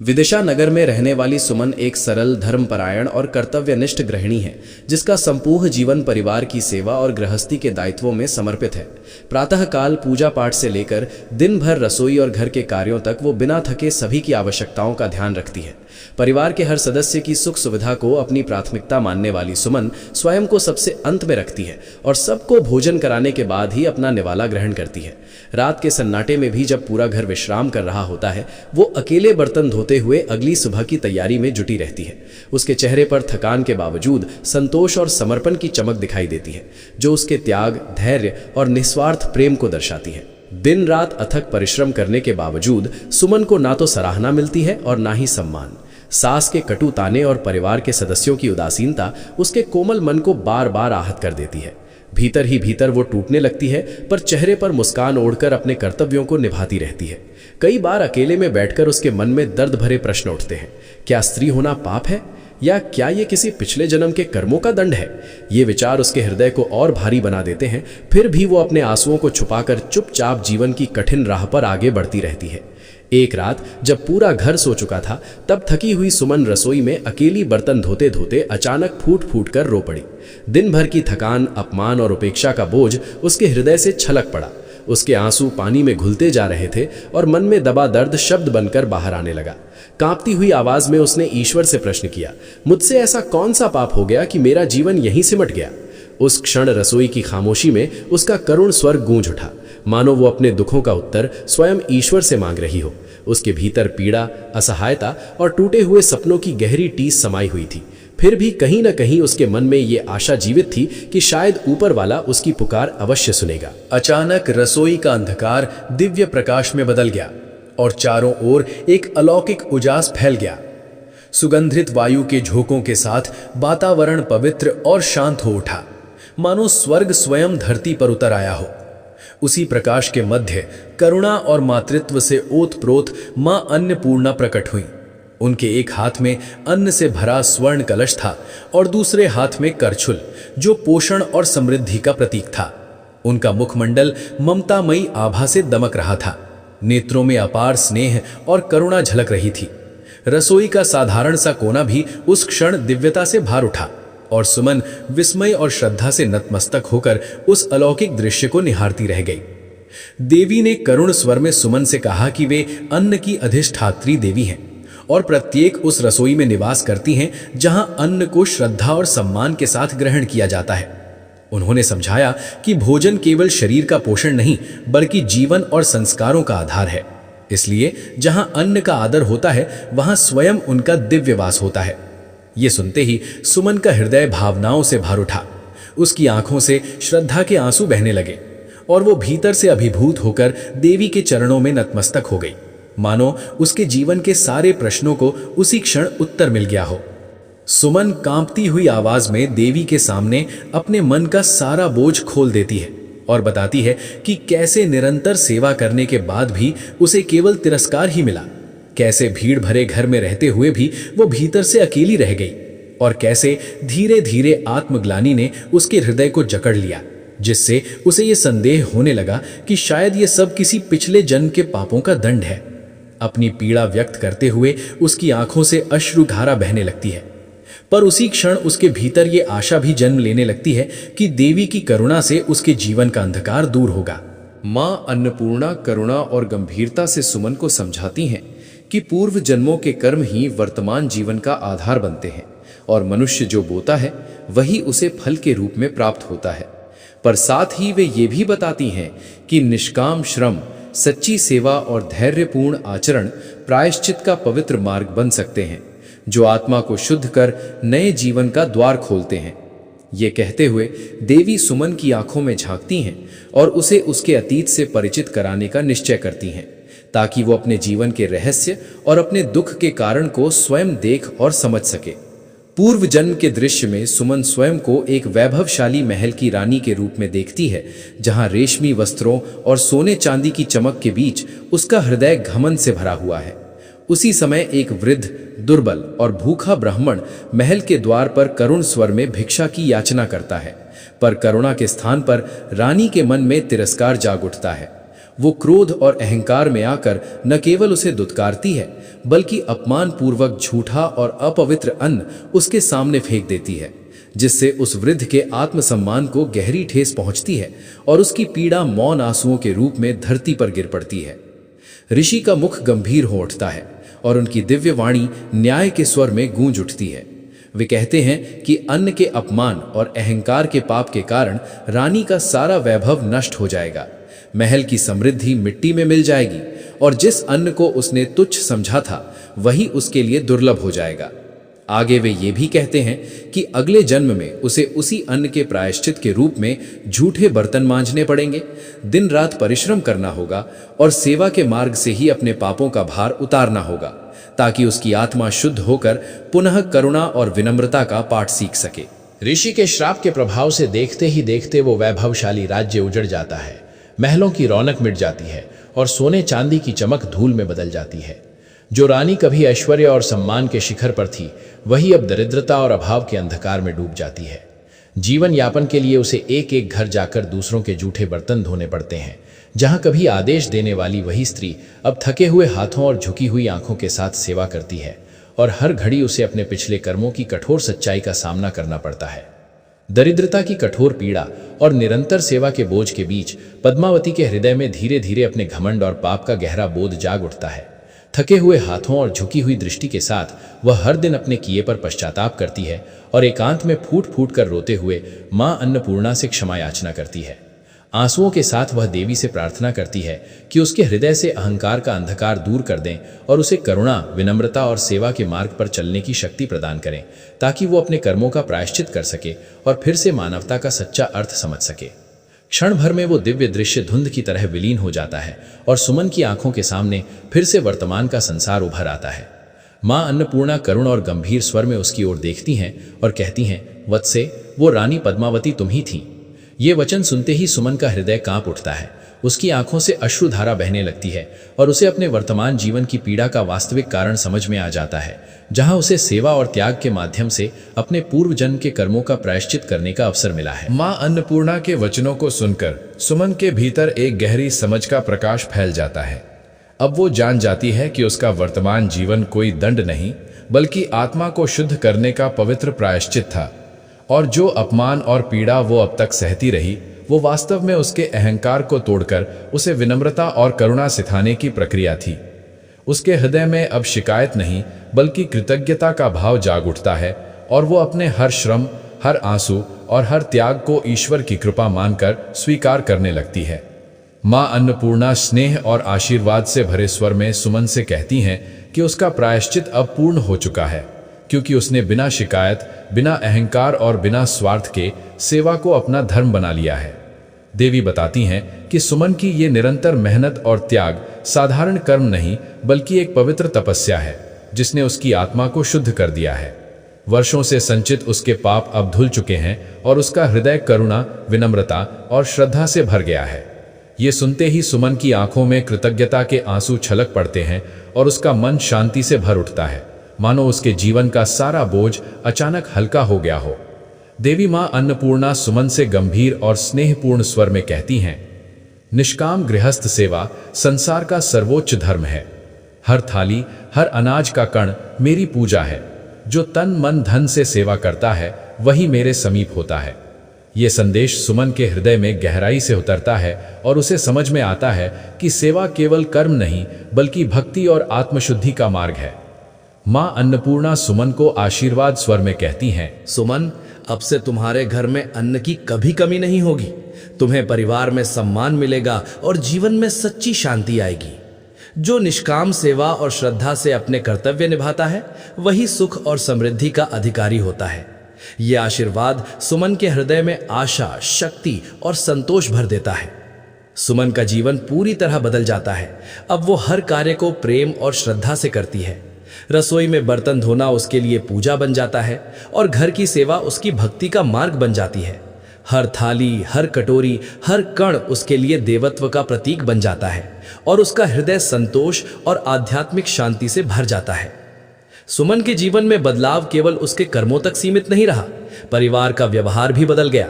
विदिशा नगर में रहने वाली सुमन एक सरल, धर्मपरायण और कर्तव्यनिष्ठ गृहिणी है, जिसका संपूर्ण जीवन परिवार की सेवा और गृहस्थी के दायित्वों में समर्पित है। प्रातःकाल पूजा पाठ से लेकर दिन भर रसोई और घर के कार्यों तक वो बिना थके सभी की आवश्यकताओं का ध्यान रखती है। परिवार के हर सदस्य की सुख सुविधा को अपनी प्राथमिकता मानने वाली सुमन स्वयं को सबसे अंत में रखती है और सबको भोजन कराने के बाद ही अपना निवाला ग्रहण करती है। रात के सन्नाटे में भी जब पूरा घर विश्राम कर रहा होता है, वो अकेले बर्तन धोते हुए अगली सुबह की तैयारी में जुटी रहती है। उसके चेहरे पर थकान के बावजूद संतोष और समर्पण की चमक दिखाई देती है, जो उसके त्याग, धैर्य और निस्वार्थ प्रेम को दर्शाती है। दिन रात अथक परिश्रम करने के बावजूद सुमन को ना तो सराहना मिलती है और ना ही सम्मान। सास के कटु ताने और परिवार के सदस्यों की उदासीनता उसके कोमल मन को बार बार आहत कर देती है। भीतर ही भीतर वो टूटने लगती है, पर चेहरे पर मुस्कान ओढ़कर अपने कर्तव्यों को निभाती रहती है। कई बार अकेले में बैठकर उसके मन में दर्द भरे प्रश्न उठते हैं। क्या स्त्री होना पाप है, या क्या ये किसी पिछले जन्म के कर्मों का दंड है? ये विचार उसके हृदय को और भारी बना देते हैं। फिर भी वो अपने आंसुओं को छुपाकर चुपचाप जीवन की कठिन राह पर आगे बढ़ती रहती है। एक रात जब पूरा घर सो चुका था, तब थकी हुई सुमन रसोई में अकेली बर्तन धोते धोते अचानक फूट फूट कर रो पड़ी। दिन भर की थकान, अपमान और उपेक्षा का बोझ उसके हृदय से छलक पड़ा। उसके आंसू पानी में घुलते जा रहे थे और मन में दबा दर्द शब्द बनकर बाहर आने लगा। कांपती हुई आवाज में उसने ईश्वर से प्रश्न किया, मुझसे ऐसा कौन सा पाप हो गया कि मेरा जीवन यहीं सिमट गया? उस क्षण रसोई की खामोशी में उसका करुण स्वर गूंज उठा, मानो वो अपने दुखों का उत्तर स्वयं ईश्वर से मांग रही हो। उसके भीतर पीड़ा, असहायता और टूटे हुए सपनों की गहरी टीस समाई हुई थी। फिर भी कहीं न कहीं उसके मन में ये आशा जीवित थी कि शायद ऊपर वाला उसकी पुकार अवश्य सुनेगा। अचानक रसोई का अंधकार दिव्य प्रकाश में बदल गया और चारों ओर एक अलौकिक उजास फैल गया। सुगंधित वायु के झोंकों के साथ वातावरण पवित्र और शांत हो उठा, मानो स्वर्ग स्वयं धरती पर उतर आया हो। उसी प्रकाश के मध्य करुणा और मातृत्व से ओतप्रोत मां अन्नपूर्णा प्रकट हुई। उनके एक हाथ में अन्न से भरा स्वर्ण कलश था और दूसरे हाथ में करछुल, जो पोषण और समृद्धि का प्रतीक था। उनका मुखमंडल ममतामयी आभा से दमक रहा था। नेत्रों में अपार स्नेह और करुणा झलक रही थी। रसोई का साधारण सा कोना भी उस क्षण दिव्यता से भार उठा और सुमन विस्मय और श्रद्धा से नतमस्तक होकर उस अलौकिक दृश्य को निहारती रह गई। देवी ने करुण स्वर में सुमन से कहा कि वे अन्न की अधिष्ठात्री देवी हैं और प्रत्येक उस रसोई में निवास करती हैं जहां अन्न को श्रद्धा और सम्मान के साथ ग्रहण किया जाता है। उन्होंने समझाया कि भोजन केवल शरीर का पोषण नहीं, बल्कि जीवन और संस्कारों का आधार है। इसलिए जहां अन्न का आदर होता है, वहां स्वयं उनका दिव्य वास होता है। ये सुनते ही सुमन का हृदय भावनाओं से भर उठा। उसकी आंखों से श्रद्धा के आंसू बहने लगे और वो भीतर से अभिभूत होकर देवी के चरणों में नतमस्तक हो गई, मानो उसके जीवन के सारे प्रश्नों को उसी क्षण उत्तर मिल गया हो। सुमन कांपती हुई आवाज में देवी के सामने अपने मन का सारा बोझ खोल देती है और बताती है कि कैसे निरंतर सेवा करने के बाद भी उसे केवल तिरस्कार ही मिला, कैसे भीड़ भरे घर में रहते हुए भी वो भीतर से अकेली रह गई और कैसे धीरे धीरे आत्मग्लानि ने उसके हृदय को जकड़ लिया, जिससे उसे ये संदेह होने लगा कि शायद ये सब किसी पिछले जन्म के पापों का दंड है। अपनी पीड़ा व्यक्त करते हुए उसकी आंखों से अश्रुधारा बहने लगती है, पर उसी क्षण उसके भीतर ये आशा भी जन्म लेने लगती है कि देवी की करुणा से उसके जीवन का अंधकार दूर होगा। मां अन्नपूर्णा करुणा और गंभीरता से सुमन को समझाती हैं कि पूर्व जन्मों के कर्म ही वर्तमान जीवन का आधार बनते हैं और मनुष्य जो बोता है वही उसे फल के रूप में प्राप्त होता है। पर साथ ही वे ये भी बताती हैं कि निष्काम श्रम, सच्ची सेवा और धैर्यपूर्ण आचरण प्रायश्चित का पवित्र मार्ग बन सकते हैं, जो आत्मा को शुद्ध कर नए जीवन का द्वार खोलते हैं। ये कहते हुए देवी सुमन की आंखों में झांकती हैं और उसे उसके अतीत से परिचित कराने का निश्चय करती हैं, ताकि वो अपने जीवन के रहस्य और अपने दुख के कारण को स्वयं देख और समझ सके। पूर्व जन्म के दृश्य में सुमन स्वयं को एक वैभवशाली महल की रानी के रूप में देखती है, जहां रेशमी वस्त्रों और सोने चांदी की चमक के बीच उसका हृदय घमंड से भरा हुआ है। उसी समय एक वृद्ध, दुर्बल और भूखा ब्राह्मण महल के द्वार पर करुण स्वर में भिक्षा की याचना करता है, पर करुणा के स्थान पर रानी के मन में तिरस्कार जाग उठता है। वो क्रोध और अहंकार में आकर न केवल उसे दुत्कारती है, बल्कि अपमानपूर्वक झूठा और अपवित्र अन्न उसके सामने फेंक देती है, जिससे उस वृद्ध के आत्मसम्मान को गहरी ठेस पहुंचती है और उसकी पीड़ा मौन आंसुओं के रूप में धरती पर गिर पड़ती है। ऋषि का मुख गंभीर हो उठता है और उनकी दिव्य वाणी न्याय के स्वर में गूंज उठती है। वे कहते हैं कि अन्न के अपमान और अहंकार के पाप के कारण रानी का सारा वैभव नष्ट हो जाएगा, महल की समृद्धि मिट्टी में मिल जाएगी और जिस अन्न को उसने तुच्छ समझा था वही उसके लिए दुर्लभ हो जाएगा। आगे वे ये भी कहते हैं कि अगले जन्म में उसे उसी अन्न के प्रायश्चित के रूप में झूठे बर्तन मांजने पड़ेंगे, दिन रात परिश्रम करना होगा और सेवा के मार्ग से ही अपने पापों का भार उतारना होगा, ताकि उसकी आत्मा शुद्ध होकर पुनः करुणा और विनम्रता का पाठ सीख सके। ऋषि के श्राप के प्रभाव से देखते ही देखते वो वैभवशाली राज्य उजड़ जाता है। महलों की रौनक मिट जाती है और सोने चांदी की चमक धूल में बदल जाती है। जो रानी कभी ऐश्वर्य और सम्मान के शिखर पर थी, वही अब दरिद्रता और अभाव के अंधकार में डूब जाती है। जीवन यापन के लिए उसे एक एक घर जाकर दूसरों के जूठे बर्तन धोने पड़ते हैं। जहां कभी आदेश देने वाली वही स्त्री अब थके हुए हाथों और झुकी हुई आंखों के साथ सेवा करती है और हर घड़ी उसे अपने पिछले कर्मों की कठोर सच्चाई का सामना करना पड़ता है। दरिद्रता की कठोर पीड़ा और निरंतर सेवा के बोझ के बीच पद्मावती के हृदय में धीरे धीरे अपने घमंड और पाप का गहरा बोध जाग उठता है। थके हुए हाथों और झुकी हुई दृष्टि के साथ वह हर दिन अपने किए पर पश्चाताप करती है और एकांत में फूट फूट कर रोते हुए मां अन्नपूर्णा से क्षमा याचना करती है। आंसुओं के साथ वह देवी से प्रार्थना करती है कि उसके हृदय से अहंकार का अंधकार दूर कर दें और उसे करुणा, विनम्रता और सेवा के मार्ग पर चलने की शक्ति प्रदान करें, ताकि वो अपने कर्मों का प्रायश्चित कर सके और फिर से मानवता का सच्चा अर्थ समझ सके। क्षण भर में वो दिव्य दृश्य धुंध की तरह विलीन हो जाता है और सुमन की आंखों के सामने फिर से वर्तमान का संसार उभर आता है। मां अन्नपूर्णा करुण और गंभीर स्वर में उसकी ओर देखती हैं और कहती हैं, वत्से, वो रानी पद्मावती तुम ही थी। ये वचन सुनते ही सुमन का हृदय कांप उठता है। उसकी आंखों से अश्रुधारा बहने लगती है और उसे अपने वर्तमान जीवन की पीड़ा का वास्तविक कारण समझ में आ जाता है, जहां उसे सेवा और त्याग के माध्यम से अपने पूर्व जन्म के कर्मों का प्रायश्चित करने का अवसर मिला है। मां अन्नपूर्णा के वचनों को सुनकर सुमन के भीतर एक गहरी समझ का प्रकाश फैल जाता है। अब वो जान जाती है कि उसका वर्तमान जीवन कोई दंड नहीं, बल्कि आत्मा को शुद्ध करने का पवित्र प्रायश्चित था, और जो अपमान और पीड़ा वो अब तक सहती रही, वो वास्तव में उसके अहंकार को तोड़कर उसे विनम्रता और करुणा सिखाने की प्रक्रिया थी। उसके हृदय में अब शिकायत नहीं, बल्कि कृतज्ञता का भाव जाग उठता है और वो अपने हर श्रम, हर आंसू और हर त्याग को ईश्वर की कृपा मानकर स्वीकार करने लगती है। मां अन्नपूर्णा स्नेह और आशीर्वाद से भरे स्वर में सुमन से कहती हैं कि उसका प्रायश्चित अब पूर्ण हो चुका है, क्योंकि उसने बिना शिकायत, बिना अहंकार और बिना स्वार्थ के सेवा को अपना धर्म बना लिया है। देवी बताती हैं कि सुमन की ये निरंतर मेहनत और त्याग साधारण कर्म नहीं, बल्कि एक पवित्र तपस्या है, जिसने उसकी आत्मा को शुद्ध कर दिया है। वर्षों से संचित उसके पाप अब धुल चुके हैं और उसका हृदय करुणा, विनम्रता और श्रद्धा से भर गया है। ये सुनते ही सुमन की आंखों में कृतज्ञता के आंसू छलक पड़ते हैं और उसका मन शांति से भर उठता है, मानो उसके जीवन का सारा बोझ अचानक हल्का हो गया हो। देवी मां अन्नपूर्णा सुमन से गंभीर और स्नेहपूर्ण स्वर में कहती हैं, निष्काम गृहस्थ सेवा संसार का सर्वोच्च धर्म है। हर थाली, हर अनाज का कण मेरी पूजा है। जो तन मन धन से सेवा करता है वही मेरे समीप होता है। ये संदेश सुमन के हृदय में गहराई से उतरता है और उसे समझ में आता है कि सेवा केवल कर्म नहीं, बल्कि भक्ति और आत्मशुद्धि का मार्ग है। मां अन्नपूर्णा सुमन को आशीर्वाद स्वर में कहती हैं, सुमन, अब से तुम्हारे घर में अन्न की कभी कमी नहीं होगी। तुम्हें परिवार में सम्मान मिलेगा और जीवन में सच्ची शांति आएगी। जो निष्काम सेवा और श्रद्धा से अपने कर्तव्य निभाता है, वही सुख और समृद्धि का अधिकारी होता है। ये आशीर्वाद सुमन के हृदय में आशा, शक्ति और संतोष भर देता है। सुमन का जीवन पूरी तरह बदल जाता है। अब वो हर कार्य को प्रेम और श्रद्धा से करती है। रसोई में बर्तन धोना उसके लिए पूजा बन जाता है और घर की सेवा उसकी भक्ति का मार्ग बन जाती है। हर थाली, हर कटोरी, हर कण उसके लिए देवत्व का प्रतीक बन जाता है और उसका हृदय संतोष और आध्यात्मिक शांति से भर जाता है। सुमन के जीवन में बदलाव केवल उसके कर्मों तक सीमित नहीं रहा, परिवार का व्यवहार भी बदल गया।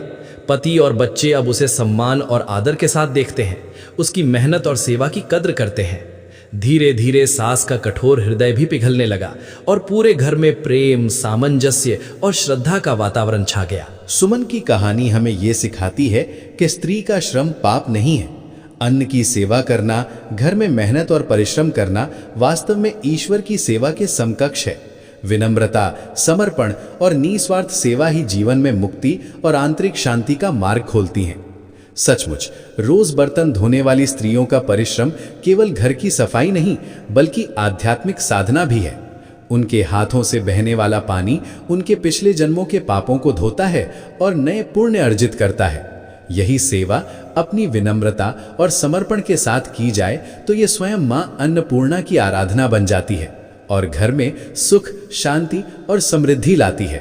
पति और बच्चे अब उसे सम्मान और आदर के साथ देखते हैं, उसकी मेहनत और सेवा की कद्र करते हैं। धीरे धीरे सास का कठोर हृदय भी पिघलने लगा और पूरे घर में प्रेम, सामंजस्य और श्रद्धा का वातावरण छा गया। सुमन की कहानी हमें ये सिखाती है कि स्त्री का श्रम पाप नहीं है। अन्न की सेवा करना, घर में मेहनत और परिश्रम करना वास्तव में ईश्वर की सेवा के समकक्ष है। विनम्रता, समर्पण और निस्वार्थ सेवा ही जीवन में मुक्ति और आंतरिक शांति का मार्ग खोलती हैं। सचमुच रोज बर्तन धोने वाली स्त्रियों का परिश्रम केवल घर की सफाई नहीं बल्कि आध्यात्मिक साधना भी है। उनके हाथों से बहने वाला पानी उनके पिछले जन्मों के पापों को धोता है और नए पुण्य अर्जित करता है। यही सेवा अपनी विनम्रता और समर्पण के साथ की जाए तो ये स्वयं मां अन्नपूर्णा की आराधना बन जाती है और घर में सुख, शांति और समृद्धि लाती है।